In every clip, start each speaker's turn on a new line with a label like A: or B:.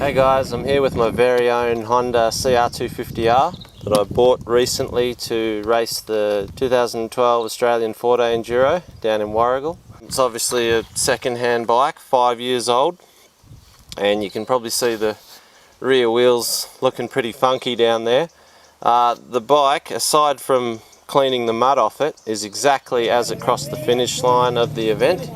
A: Hey guys, I'm here with my very own Honda CR250R that I bought recently to race the 2012 Australian 4-day Enduro down in Warragul. It's obviously a second-hand bike, 5 years old, and you can probably see the rear wheels looking pretty funky down there. The bike, aside from cleaning the mud off it, is exactly as it crossed the finish line of the event.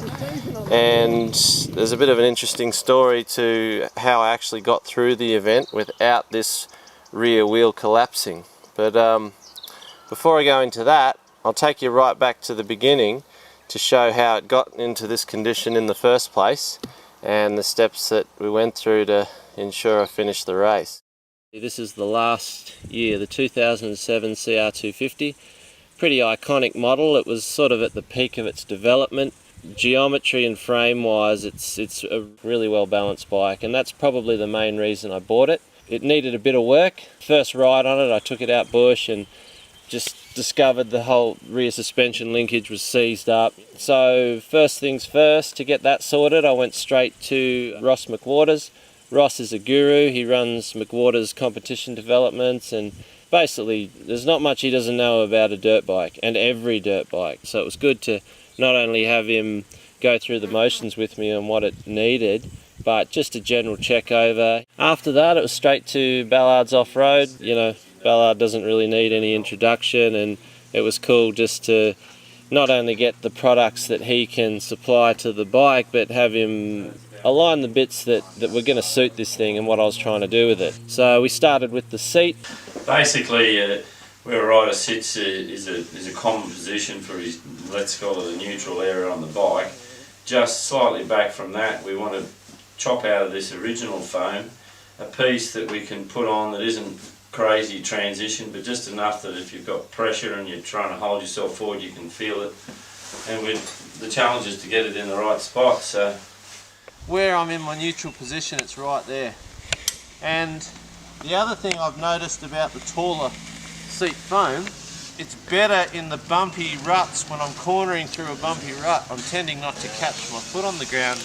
A: And there's a bit of an interesting story to how I actually got through the event without this rear wheel collapsing. But before I go into that, I'll take you right back to the beginning to show how it got into this condition in the first place and the steps that we went through to ensure I finished the race. This is the last year, the 2007 CR250. Pretty iconic model. It was sort of at the peak of its development. Geometry and frame wise, it's a really well balanced bike, and that's probably the main reason I bought it. It needed a bit of work. First ride on it, I took it out bush and just discovered the whole rear suspension linkage was seized up. So first things first, to get that sorted, I went straight to Ross McWaters. Ross is a guru. He runs McWaters competition developments, and basically there's not much he doesn't know about a dirt bike, and every dirt bike. So it was good to not only have him go through the motions with me on what it needed, but just a general check over. After that, it was straight to Ballard's off-road. You know, Ballard doesn't really need any introduction, and it was cool just to not only get the products that he can supply to the bike, but have him align the bits that were going to suit this thing and what I was trying to do with it. So we started with the seat.
B: Basically, where a rider sits is a common position for his, let's call it, a neutral area on the bike. Just slightly back from that, we want to chop out of this original foam a piece that we can put on that isn't crazy transition, but just enough that if you've got pressure and you're trying to hold yourself forward, you can feel it. And the challenge is to get it in the right spot. So
A: where I'm in my neutral position, it's right there. And the other thing I've noticed about the taller seat foam, it's better in the bumpy ruts. When I'm cornering through a bumpy rut, I'm tending not to catch my foot on the ground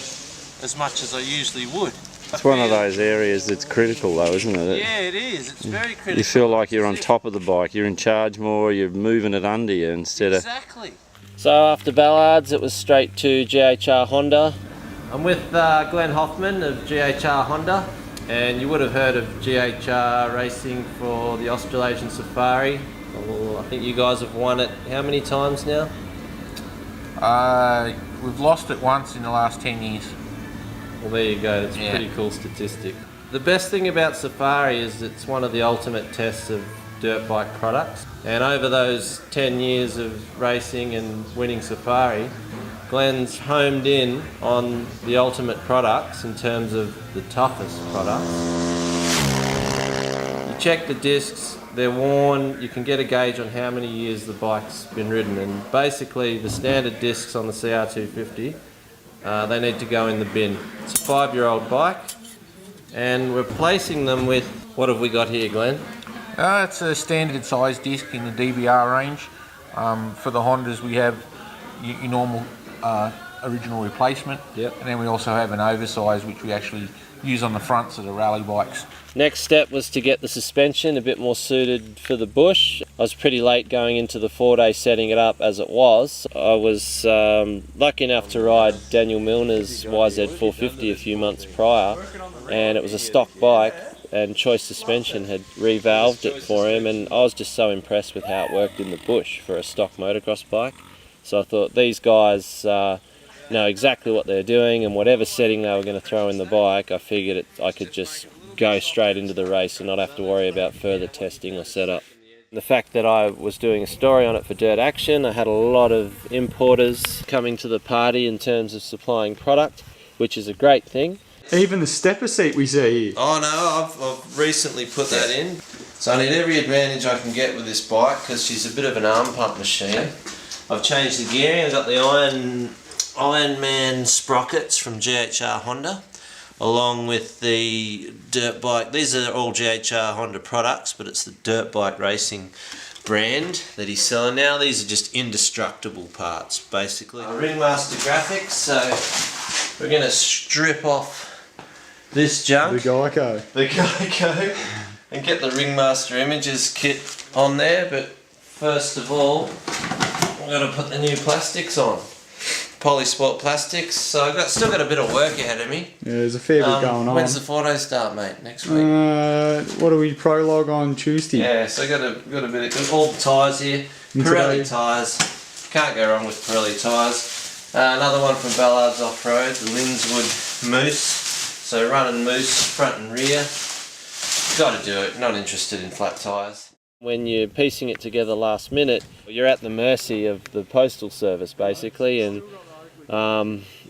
A: as much as I usually would.
C: It's one of those areas that's critical though, isn't it?
A: Yeah, it is. It's very critical.
C: You feel like you're on top of the bike, you're in charge more, you're moving it under you instead of...
A: Exactly. So after Ballard's, it was straight to GHR Honda. I'm with Glenn Hoffman of GHR Honda, and you would have heard of GHR racing for the Australasian Safari. I think you guys have won it how many times now?
D: We've lost it once in the last 10 years.
A: Well, there you go. That's a pretty cool statistic. The best thing about Safari is it's one of the ultimate tests of dirt bike products. And over those 10 years of racing and winning Safari, Glenn's homed in on the ultimate products in terms of the toughest products. You check the discs, they're worn, you can get a gauge on how many years the bike's been ridden, and basically the standard discs on the CR250, they need to go in the bin. It's a 5-year-old bike, and we're placing them with, what have we got here, Glenn?
D: It's a standard size disc in the DBR range. For the Hondas we have your normal original replacement, and then we also have an oversize which we actually use on the fronts of the rally bikes.
A: Next step was to get the suspension a bit more suited for the bush. I was pretty late going into the 4-day setting it up as it was. I was lucky enough to ride Daniel Milner's YZ450 a few months prior, and it was a stock bike, and Choice Suspension had revalved it for him, and I was just so impressed with how it worked in the bush for a stock motocross bike. So I thought these guys know exactly what they're doing, and whatever setting they were going to throw in the bike, I figured I could just go straight into the race and not have to worry about further testing or setup. The fact that I was doing a story on it for Dirt Action, I had a lot of importers coming to the party in terms of supplying product, which is a great thing.
E: Even the stepper seat we see here.
A: Oh no, I've recently put that in. So I need every advantage I can get with this bike because she's a bit of an arm pump machine. I've changed the gearing. I've got the Iron Man sprockets from GHR Honda, along with the dirt bike. These are all GHR Honda products, but it's the dirt bike racing brand that he's selling now. These are just indestructible parts, basically. Ringmaster graphics, so we're going to strip off this junk,
E: The Geico.
A: the Geico, and get the Ringmaster Images kit on there. But first of all, I'm going to put the new plastics on. Polysport plastics. So I've still got a bit of work ahead of me.
E: Yeah, there's a fair bit going on.
A: When's the 4-day start, mate? Next week.
E: What do we prologue on Tuesday?
A: Yeah, so I got a bit of all the tyres here. Pirelli tyres. Can't go wrong with Pirelli tyres. Another one from Ballard's Off-Road, the Lindswood Moose. So running Moose, front and rear. Got to do it, not interested in flat tyres. When you're piecing it together last minute, you're at the mercy of the postal service basically, and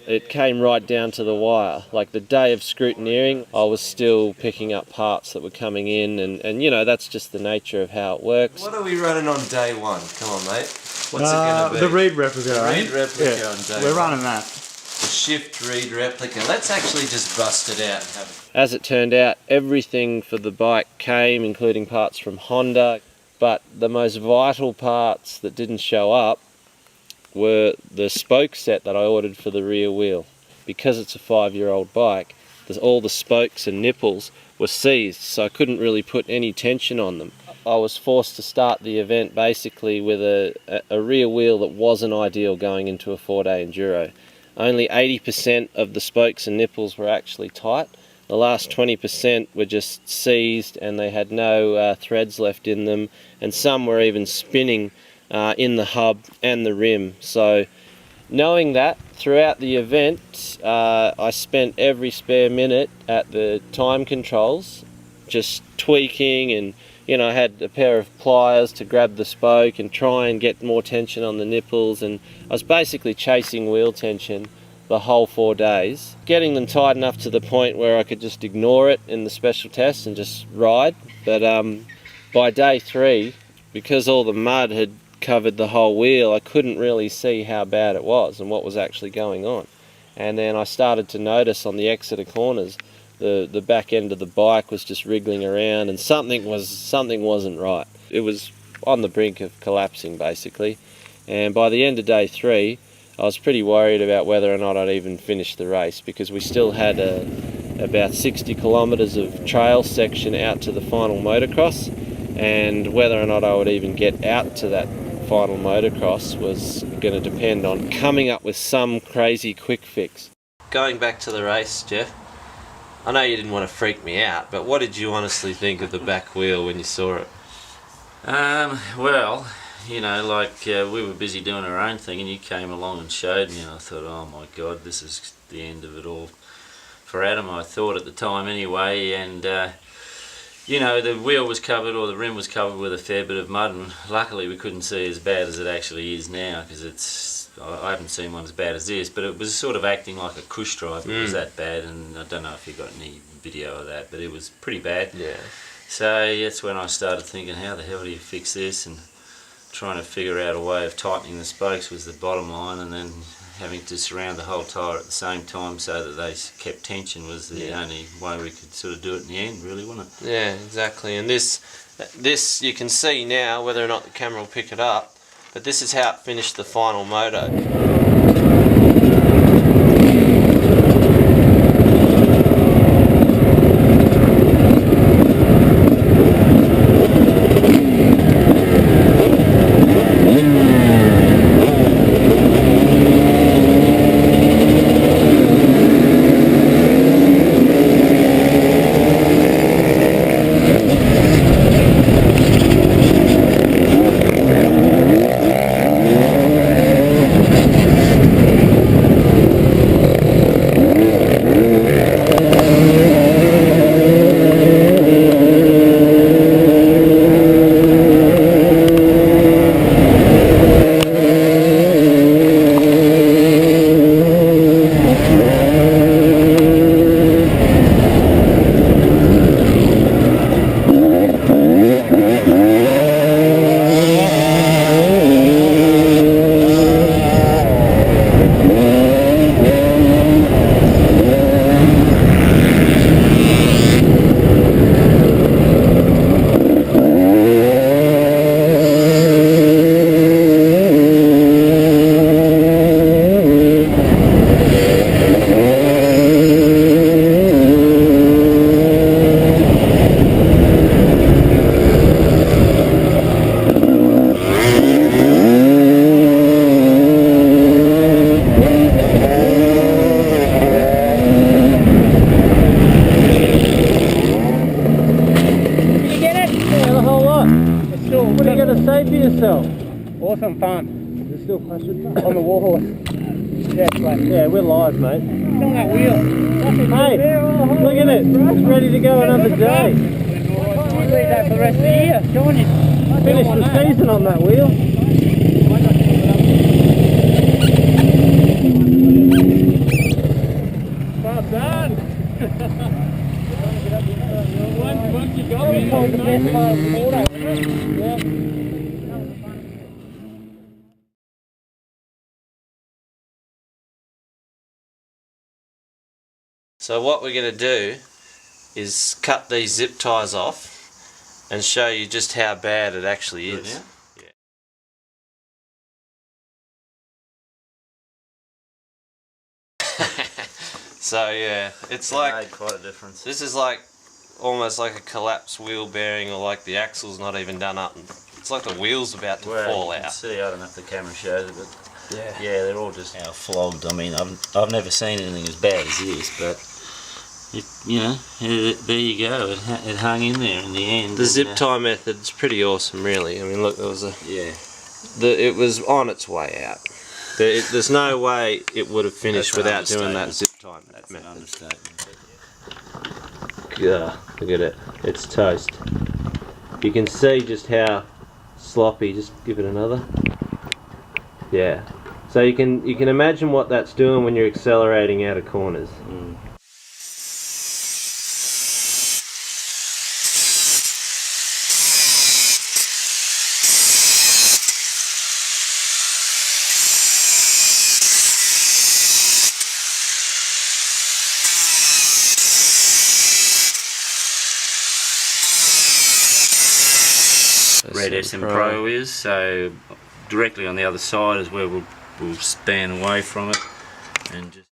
A: it came right down to the wire. Like the day of scrutineering, I was still picking up parts that were coming in, and you know, that's just the nature of how it works. What are we running on day one? Come on, mate. What's it going to be?
E: The Reed replica.
A: The Reed replica on day
E: We're
A: one.
E: running that.
A: The Shift Reed replica. Let's actually just bust it out and have it. As it turned out, everything for the bike came, including parts from Honda, but the most vital parts that didn't show up were the spoke set that I ordered for the rear wheel. Because it's a 5-year-old bike, all the spokes and nipples were seized, so I couldn't really put any tension on them. I was forced to start the event basically with a rear wheel that wasn't ideal going into a 4-day enduro. Only 80% of the spokes and nipples were actually tight. The last 20% were just seized and they had no threads left in them, and some were even spinning in the hub and the rim. So knowing that, throughout the event I spent every spare minute at the time controls just tweaking, and you know, I had a pair of pliers to grab the spoke and try and get more tension on the nipples, and I was basically chasing wheel tension the whole 4 days, getting them tight enough to the point where I could just ignore it in the special test and just ride. But by day 3, because all the mud had covered the whole wheel, I couldn't really see how bad it was and what was actually going on. And then I started to notice on the exeter corners the back end of the bike was just wriggling around, and something wasn't right. It was on the brink of collapsing basically. And by the end of day 3, I was pretty worried about whether or not I'd even finish the race, because we still had about 60 kilometres of trail section out to the final motocross, and whether or not I would even get out to that final motocross was going to depend on coming up with some crazy quick fix. Going back to the race, Jeff, I know you didn't want to freak me out, but what did you honestly think of the back wheel when you saw it?
C: Well, you know, like we were busy doing our own thing and you came along and showed me, and I thought, oh my God, this is the end of it all for Adam, I thought at the time anyway. And you know, the wheel was covered, or the rim was covered with a fair bit of mud, and luckily we couldn't see as bad as it actually is now, because I haven't seen one as bad as this, but it was sort of acting like a cush drive. It was that bad, and I don't know if you got any video of that, but it was pretty bad.
A: Yeah.
C: So that's when I started thinking, how the hell do you fix this? And trying to figure out a way of tightening the spokes was the bottom line, and then having to surround the whole tyre at the same time so that they kept tension was the only way we could sort of do it in the end, really, wasn't it?
A: Yeah, exactly. And this you can see now, whether or not the camera will pick it up, but this is how it finished the final moto.
F: yourself?
G: Awesome fun.
F: There's still on the war horse.
G: Yeah, flat.
F: Yeah, we're live, mate.
G: It's on that wheel.
F: Mate, look at it. It's ready to go another day.
G: You leave that for the rest of the year, don't you?
F: Finish the season on that wheel.
G: Well done. Once you got it, the best part of the auto. Yeah.
A: So what we're going to do is cut these zip ties off and show you just how bad it actually is. So yeah, it's like
C: made quite a difference.
A: this is like almost like a collapsed wheel bearing, or like the axle's not even done up. It's like the wheel's about to fall
C: You can
A: out.
C: see, I don't know if the camera shows it, but yeah, they're all just how flogged. I mean, I've never seen anything as bad as this, but there you go. It hung in there in the end.
A: The zip tie method's pretty awesome, really. I mean, look, there was it was on its way out. There's no way it would have finished without doing that zip tie method.
C: That's an understatement.
A: Yeah, look at it. It's toast. You can see just how sloppy. Just give it another. Yeah. So you can imagine what that's doing when you're accelerating out of corners.
C: Red SM Pro is, so directly on the other side is where we'll span away from it and just